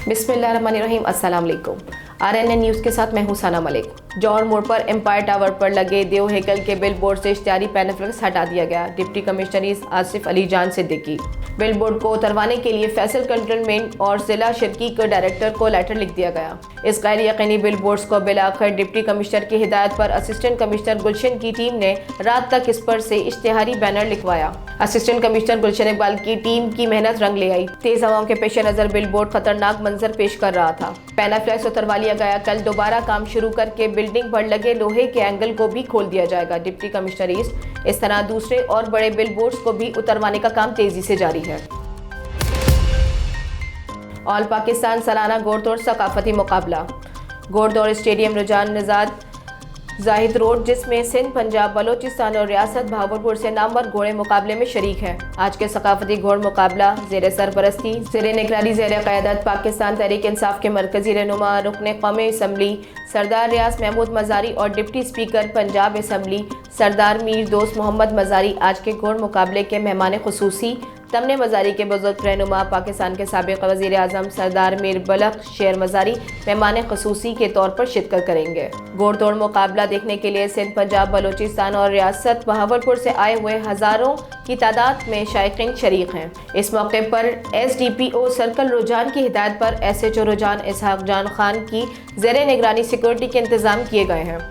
बिस्मिल्लाहिर्रहमानिर्रहीम। अस्सलाम वालेकुम। RNN न्यूज़ के साथ मैं हूं सना मलिक। जौहर मोड़ पर एम्पायर टावर पर लगे देव हेकल के बिल बोर्ड से इश्तिहारी पैनफ्लेक्स हटा दिया गया। डिप्टी कमिश्नर आसिफ अली जान सिद्दीकी बिल बोर्ड को उतरवाने के लिए फैसल कंटोनमेंट और जिला शर्की के डायरेक्टर को लेटर लिख दिया गया। इस गैर यकीनी बिल बोर्ड्स को बिलाखिर डिप्टी कमिश्नर की हिदायत पर असिस्टेंट कमिश्नर गुलशन की टीम ने रात तक इस पर से इश्तिहारी बैनर लिखवाया। असिस्टेंट कमिश्नर गुलशन इकबाल की टीम की मेहनत रंग ले आई। तेज हवाओं के पेश नजर बिल बोर्ड खतरनाक मंजर पेश कर रहा था। पैनाफ्लेक्स उतरवा लिया गया। कल दोबारा काम शुरू करके बिल्डिंग पर लगे लोहे के एंगल को भी खोल दिया जाएगा। डिप्टी कमिश्नर इस तरह दूसरे और बड़े बिल बोर्ड्स को भी उतरवाने का काम तेजी से जारी है। ऑल पाकिस्तान सालाना घोड़दौड़ सकाफती मुकाबला। घोड़दौड़ स्टेडियम रुझान निजाद जाहिद रोड, जिसमें सिंध, पंजाब, बलोचिस्तान और रियासत भावलपुर से नामवर घोड़े मुकाबले में शरीक हैं। आज के सकाफती घोड़ मुकाबला ज़ेर सरपरस्ती, ज़ेर निगरानी, ज़ेर क़यादत पाकिस्तान तहरीक इंसाफ के मरकज़ी रहनुमा रुकन क़ौमी असम्बली सरदार रियाज महमूद मज़ारी और डिप्टी स्पीकर पंजाब असम्बली सरदार मीर दोस्त मोहम्मद मज़ारी आज के घोड़ मुकाबले के मेहमान ख़ुसूसी तमने मज़ारी के बुज़ुर्ग रहनुमा पाकिस्तान के साबिक़ वज़ीर आज़म सरदार मीर बलख शेर मज़ारी मेहमान ख़ुसूसी के तौर पर शिरकत करेंगे। घोड़ दौड़ मुकाबला देखने के लिए सिंध, पंजाब, बलोचिस्तान और रियासत बहावलपुर से आए हुए हज़ारों की तादाद में शायकीन शरीक हैं। इस मौके पर SDPO सर्कल रुझान की हिदायत पर SHO रुझान इसहाक जान खान की ज़ेर निगरानी सिक्योरिटी के इंतज़ाम किए गए हैं।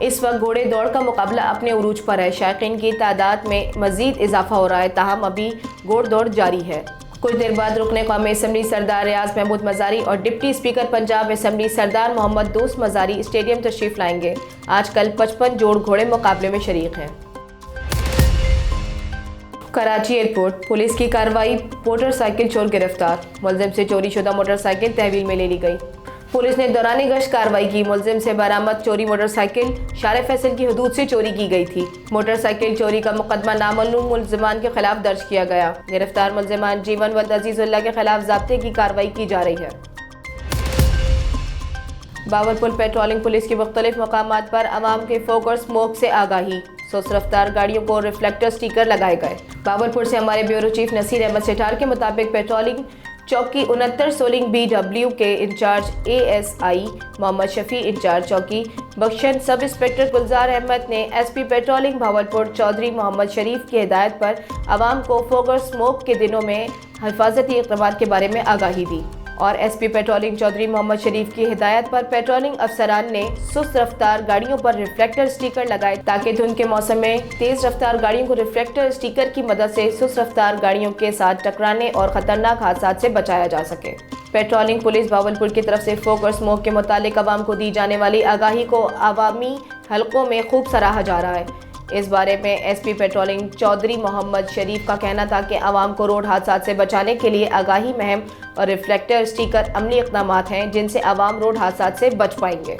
इस वक्त घोड़े दौड़ का मुकाबला अपने उरूज पर है। शायकीन की तादाद में मज़ीद इजाफा हो रहा है, ताहम अभी घोड़ दौड़ जारी है। कुछ देर बाद रुकने कौमी असम्बली सरदार रियाज महमूद मज़ारी और डिप्टी स्पीकर पंजाब असम्बली सरदार मोहम्मद दोस्त मज़ारी स्टेडियम तशरीफ़ लाएंगे। आज कल 55 जोड़ घोड़े मुकाबले में शरीक हैं। कराची एयरपोर्ट पुलिस की कार्रवाई, मोटरसाइकिल चोर गिरफ्तार। मुलजिम से चोरी शुदा मोटरसाइकिल तहवील में ले ली गई। पुलिस ने दौरानी गश्त कार्रवाई की। मुलजिम से बरामद चोरी मोटरसाइकिल शारे फैसल की हदूद से चोरी की गई थी। मोटरसाइकिल चोरी का मुकदमा नामालूम मुलजिमान के खिलाफ दर्ज किया गया। गिरफ्तार मुलजिमान जीवनवंत अजीजुल्लाह के खिलाफ ज़ाब्ते की कार्रवाई की जा रही है। बावलपुर पेट्रोलिंग पुलिस की मुख्तलिफ मकामात पर अवाम के फोग और स्मोक से आगाही, सुस्त रफ्तार गाड़ियों को रिफ्लेक्टर स्टिकर लगाए गए। बावलपुर से हमारे ब्यूरो चीफ नसीर अहमद सेठार के मुताबिक पेट्रोलिंग चौकी 69 सोलिंग BW के incharge ASI Mohammad Shafi, incharge चौकी बख्शन सब इंस्पेक्टर गुलजार अहमद ने SP पेट्रोलिंग भावलपुर चौधरी मोहम्मद शरीफ की हिदायत पर आवाम को फोग और स्मोक के दिनों में हिफाजती इक़दामात के बारे में आगाही दी और SP पेट्रोलिंग चौधरी मोहम्मद शरीफ की हिदायत पर पेट्रोलिंग अफसरान ने सुस्त रफ्तार गाड़ियों पर रिफ्लेक्टर स्टिकर लगाए ताकि धुंध के मौसम में तेज रफ्तार गाड़ियों को रिफ्लेक्टर स्टिकर की मदद से सुस्त रफ्तार गाड़ियों के साथ टकराने और खतरनाक हादसा से बचाया जा सके। पेट्रोलिंग पुलिस बावलपुर की तरफ से फोग और स्मोक के मुतालिक आवाम को दी जाने वाली आगाही को अवामी हलकों में खूब सराहा जा रहा है। इस बारे में SP पेट्रोलिंग चौधरी मोहम्मद शरीफ का कहना था कि आवाम को रोड हादसा से बचाने के लिए आगाही मुहिम और रिफ्लेक्टर स्टिकर अमली इक़दामात हैं जिनसे आवाम रोड हादसा से बच पाएंगे।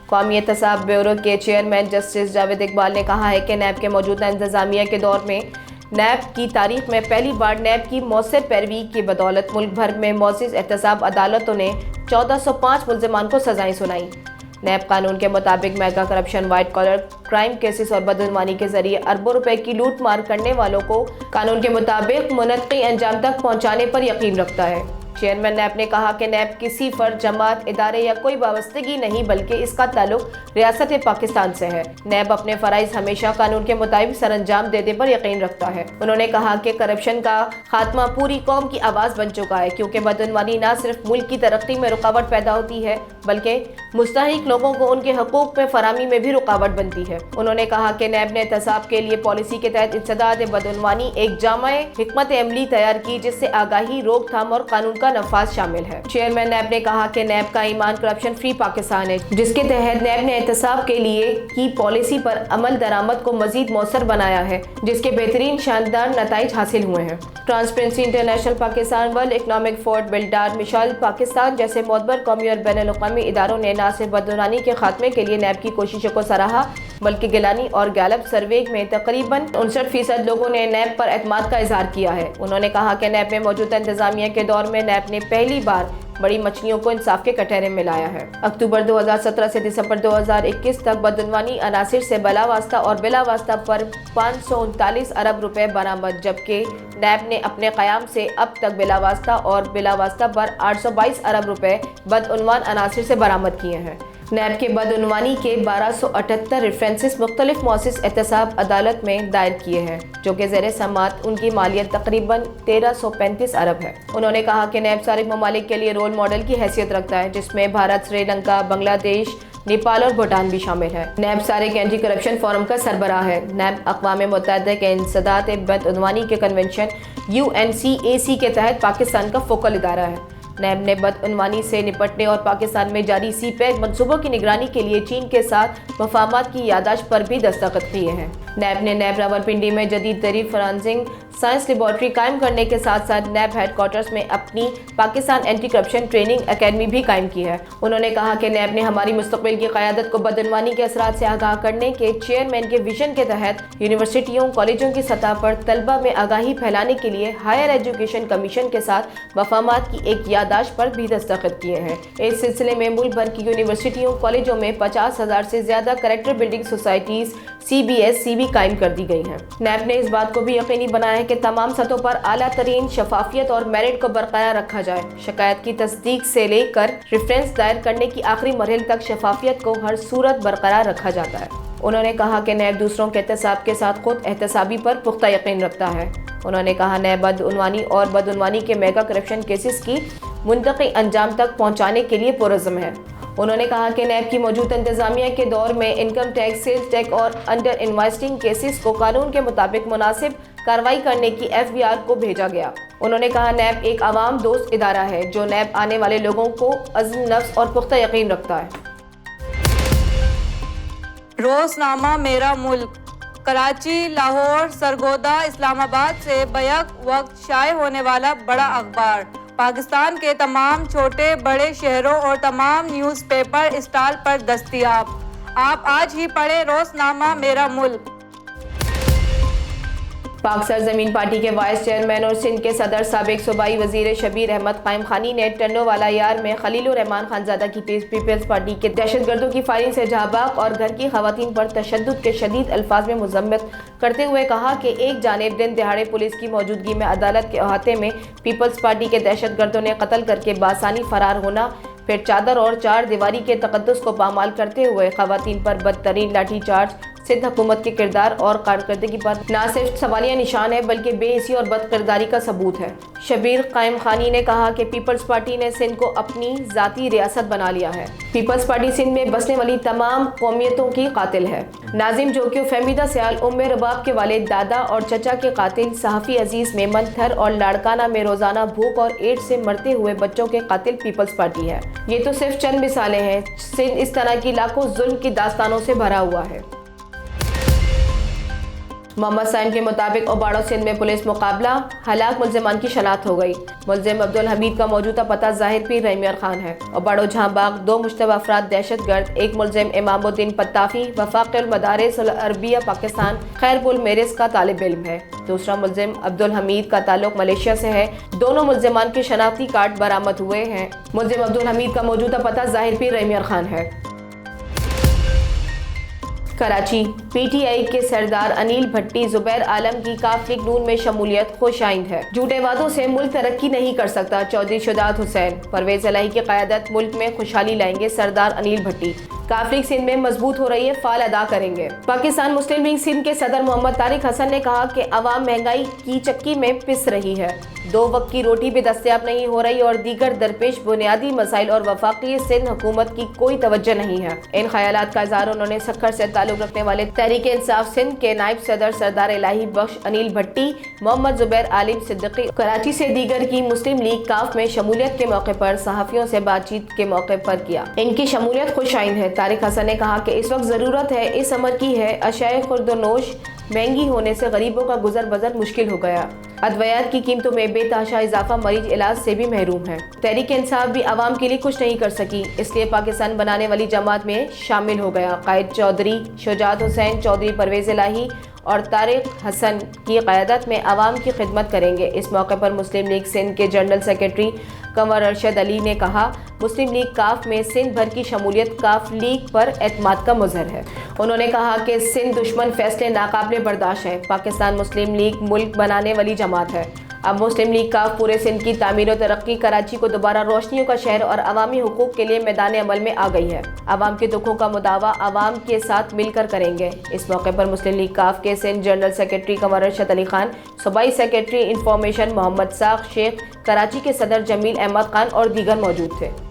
कौमी एहतसाब ब्यूरो के चेयरमैन जस्टिस जावेद इकबाल ने कहा है कि NAB के मौजूदा इंतज़ामिया के दौर में NAB की तारीख में पहली बार NAB की मौसर पैरवी की बदौलत मुल्क भर में मौजिज़ एहतसाब अदालतों ने 1405 मुल्ज़िमान को सज़ाएं सुनाई। NAB कानून के मुताबिक mega corruption, white collar crime cases और बदगुमानी के जरिए अरबों रुपए की लूट मार करने वालों को कानून के मुताबिक मुनक्की अंजाम तक पहुंचाने पर यकीन रखता है। चेयरमैन NAB ने कहा कि NAB किसी फर्द, जमात, इदारे या कोई वाबस्तगी नहीं बल्कि इसका ताल्लुक रियासत पाकिस्तान से है। NAB अपने फ़राइज़ हमेशा कानून के मुताबिक सरअंजाम देने पर यकीन रखता है। उन्होंने कहा कि करप्शन का खात्मा पूरी कौम की आवाज़ बन चुका है क्योंकि बदगुमानी न सिर्फ मुल्क की तरक्की में रुकावट पैदा होती है बल्कि मुस्तहिक लोगों को उनके हकूक़ में फराहमी में भी रुकावट बनती है। उन्होंने कहा कि NAB ने एहतसाब के लिए पॉलिसी के तहत इंसदाद बदगुमानी एक जामे हिकमत अमली तैयार की जिससे आगाही, रोकथाम और कानून का नफाज शामिल है। चेयरमैन NAB ने कहा कि NAB का ईमान करप्शन फ्री पाकिस्तान है जिसके तहत NAB ने एहतसाब के लिए की पॉलिसी पर अमल दरामद को मजीद मौसर बनाया है जिसके बेहतरीन शानदार नताइज हासिल हुए हैं। Transparency International Pakistan, World Economic Forum, बिल्डार, मिसाल पाकिस्तान जैसे मोतबर कौमी और बैनुल-अक़वामी इदारों ने न सिर्फ बदगुमानी के खात्मे के लिए NAB की कोशिशों को सराहा बल्कि गिलानी और गैलप सर्वे में तकरीबन 59% लोगों ने NAB पर एतमाद का इजहार किया है। उन्होंने कहा कि NAB में मौजूदा इंतजामिया के दौर में NAB ने पहली बार بڑی مچھلیوں کو انصاف کے کٹہرے میں لایا ہے۔ اکتوبر 2017 سے دسمبر 2021 تک بدعنوانی عناصر سے بلا واسطہ اور بلا واسطہ پر 539 ارب روپے برآمد، جبکہ نیب نے اپنے قیام سے اب تک بلا واسطہ اور بلا واسطہ پر 822 ارب روپے بدعنوان عناصر سے برآمد کیے ہیں۔ نیب کے بدعنوانی کے 1278 ریفرنسز مختلف مؤسس احتساب عدالت میں دائر کیے ہیں، جو کہ زیر سماعت ان کی مالیت تقریباً 1335 ارب ہے۔ انہوں نے کہا کہ نیب سارے ممالک کے لیے رول ماڈل کی حیثیت رکھتا ہے، جس میں بھارت، سری لنکا، بنگلہ دیش، نیپال اور بھوٹان بھی شامل ہے۔ نیب سارے کے اینٹی کرپشن فورم کا سربراہ ہے۔ نیب اقوام متحدہ کے انسداد بدعنوانی کے کنونشن UNCAC کے تحت پاکستان کا فوکل ادارہ ہے۔ نیب نے بدعنوانی سے نپٹنے اور پاکستان میں جاری CPEC منصوبوں کی نگرانی کے لیے چین کے ساتھ مفاہمات کی یادداشت پر بھی دستخط کیے ہیں۔ نیب راولپنڈی میں جدید ترین فرانسک سائنس لیبارٹری قائم کرنے کے ساتھ ساتھ نیب ہیڈ کوارٹرز میں اپنی Pakistan anti corruption training academy بھی قائم کی ہے۔ انہوں نے کہا کہ نیب نے ہماری مستقبل کی قیادت کو بدعنوانی کے اثرات سے آگاہ کرنے کے چیئرمین کے ویژن کے تحت یونیورسٹیوں، کالجوں کی سطح پر طلبہ میں آگاہی پھیلانے کے لیے ہائر ایجوکیشن کمیشن کے ساتھ مفاہمات کی ایک یادداشت پر بھی دستخط کیے ہیں۔ اس سلسلے میں ملک بھر کی یونیورسٹیوں، کالجوں میں 50,000 سے زیادہ کریکٹر بلڈنگ سوسائٹیز CBSC قائم کر دی گئی ہیں۔ نیب نے اس بات کو بھی یقینی بنایا ہے کہ تمام سطحوں پر اعلیٰ ترین شفافیت اور میرٹ کو برقرار رکھا جائے۔ شکایت کی تصدیق سے لے کر ریفرنس دائر کرنے کی آخری مرحلے تک شفافیت کو ہر صورت برقرار رکھا جاتا ہے۔ انہوں نے کہا کہ نیب دوسروں کے احتساب کے ساتھ خود احتسابی پر پختہ یقین رکھتا ہے۔ انہوں نے کہا نیب بدعنوانی اور بدعنوانی کے میگا کرپشن کیسز کی منطقی انجام تک پہنچانے کے لیے پرعزم ہے۔ انہوں نے کہا کہ نیب کی موجودہ انتظامیہ کے دور میں انکم ٹیکس، سیلز ٹیکس اور انڈر انویسٹنگ کیسز کو قانون کے مطابق مناسب کارروائی کرنے کی FBR کو بھیجا گیا۔ انہوں نے کہا نیب ایک عوام دوست ادارہ ہے جو نیب آنے والے لوگوں کو عزم نفس اور پختہ یقین رکھتا ہے۔ روزنامہ میرا ملک کراچی، لاہور، سرگودا، اسلام آباد سے بیک وقت شائع ہونے والا بڑا اخبار، پاکستان کے تمام چھوٹے بڑے شہروں اور تمام نیوز پیپر اسٹال پر دستیاب۔ آپ آج ہی پڑھیں روزنامہ میرا ملک۔ پاک سرزمین پارٹی کے وائس چیئرمین اور سندھ کے صدر سابق صوبائی وزیر شبیر احمد قائم خانی نے ٹنڈو والا یار میں خلیل الرحمان خانزادہ کی پیپلز پارٹی کے دہشت گردوں کی فائرنگ سے جاں بحق اور گھر کی خواتین پر تشدد کے شدید الفاظ میں مذمت کرتے ہوئے کہا کہ ایک جانب دن دہاڑے پولیس کی موجودگی میں عدالت کے احاطے میں پیپلز پارٹی کے دہشت گردوں نے قتل کر کے بآسانی فرار ہونا، پھر چادر اور چار دیواری کے تقدس کو پامال کرتے ہوئے خواتین پر بدترین لاٹھی چارج سندھ حکومت کے کردار اور کارکردگی پر نہ صرف سوالیہ نشان ہے بلکہ بے حسی اور بد کرداری کا ثبوت ہے۔ شبیر قائم خانی نے کہا کہ پیپلز پارٹی نے سندھ کو اپنی ذاتی ریاست بنا لیا ہے۔ پیپلز پارٹی سندھ میں بسنے والی تمام قومیتوں کی قاتل ہے۔ ناظم جو کہ فہمیدہ سیال رباب کے والد، دادا اور چچا کے قاتل، صحافی عزیز میمن تھر اور لاڑکانہ میں روزانہ بھوک اور ایڈز سے مرتے ہوئے بچوں کے قاتل پیپلز پارٹی ہے۔ یہ تو صرف چند مثالیں ہیں۔ سندھ اس طرح کی لاکھوں ظلم کی داستانوں سے بھرا ہوا ہے۔ محمد سائن کے مطابق اوباڑو سندھ میں پولیس مقابلہ، ہلاک ملزمان کی شناخت ہو گئی۔ ملزم عبدالحمید کا موجودہ پتہ ظاہر پیر رحمیار خان ہے۔ اوباڑو جہاں باغ 2 مشتبہ افراد دہشت گرد، ایک ملزم امام الدین پتافی وفاق المدارس العربیہ پاکستان خیرپور میرس کا طالب علم ہے۔ دوسرا ملزم عبدالحمید کا تعلق ملیشیا سے ہے۔ دونوں ملزمان کے شناختی کارڈ برآمد ہوئے ہیں۔ ملزم عبدالحمید کا موجودہ پتہ ظاہر پیر رحمیار خان ہے۔ کراچی، PTI کے سردار انیل بھٹی زبیر عالم کی ق لیگ نون میں شمولیت خوش آئند ہے۔ جھوٹے وعدوں سے ملک ترقی نہیں کر سکتا، چودھری شجاعت حسین۔ پرویز الہی کی قیادت ملک میں خوشحالی لائیں گے، سردار انیل بھٹی۔ ق لیگ سندھ میں مضبوط ہو رہی ہے، فعال ادا کریں گے۔ پاکستان مسلم لیگ سندھ کے صدر محمد طارق حسن نے کہا کہ عوام مہنگائی کی چکی میں پس رہی ہے، 2 وقت کی روٹی بھی دستیاب نہیں ہو رہی اور دیگر درپیش بنیادی مسائل اور وفاقی سندھ حکومت کی کوئی توجہ نہیں ہے۔ ان خیالات کا اظہار انہوں نے سکھر سے تعلق رکھنے والے تحریک انصاف سندھ کے نائب صدر سردار الہی بخش انیل بھٹی، محمد زبیر عالم صدیقی کراچی سے دیگر کی مسلم لیگ ق میں شمولیت کے موقع پر صحافیوں سے بات چیت کے موقع پر کیا۔ ان کی شمولیت خوش آئند ہے۔ طارق حسن نے کہا کہ اس وقت ضرورت ہے اس امر کی ہے، اشیاء خورد و نوش مہنگی ہونے سے غریبوں کا گزر بسر مشکل ہو گیا، ادویات کی قیمتوں میں بے تحاشا اضافہ مریض علاج سے بھی محروم ہے۔ تحریک انصاف بھی عوام کے لیے کچھ نہیں کر سکی، اس لیے پاکستان بنانے والی جماعت میں شامل ہو گیا۔ قائد چودھری شجاعت حسین، چودھری پرویز الہی اور طارق حسن کی قیادت میں عوام کی خدمت کریں گے۔ اس موقع پر مسلم لیگ سندھ کے جنرل سیکرٹری कंवर अरशद अली ने कहा, मुस्लिम लीग काफ में सिंध भर की शमूलियत काफ लीग पर एतमाद का मुज़हर है। उन्होंने कहा कि सिंध दुश्मन फैसले नाकाबिले बर्दाश्त हैं। पाकिस्तान मुस्लिम लीग मुल्क बनाने वाली जमात है। अब मुस्लिम लीग काफ पूरे सिंध की तामीर और तरक्की, कराची को दोबारा रोशनियों का शहर और अवामी हुकूक के लिए मैदान अमल में आ गई है। अवाम के दुखों का मुदावा अवाम के साथ मिलकर करेंगे। इस मौके पर मुस्लिम लीग काफ के सिंध जनरल सेक्रेटरी कंवर अरशद अली खान, सूबाई सेक्रेटरी इंफॉर्मेशन मोहम्मद साख शेख, कराची के सदर जमील अहमद खान और दीगर मौजूद थे।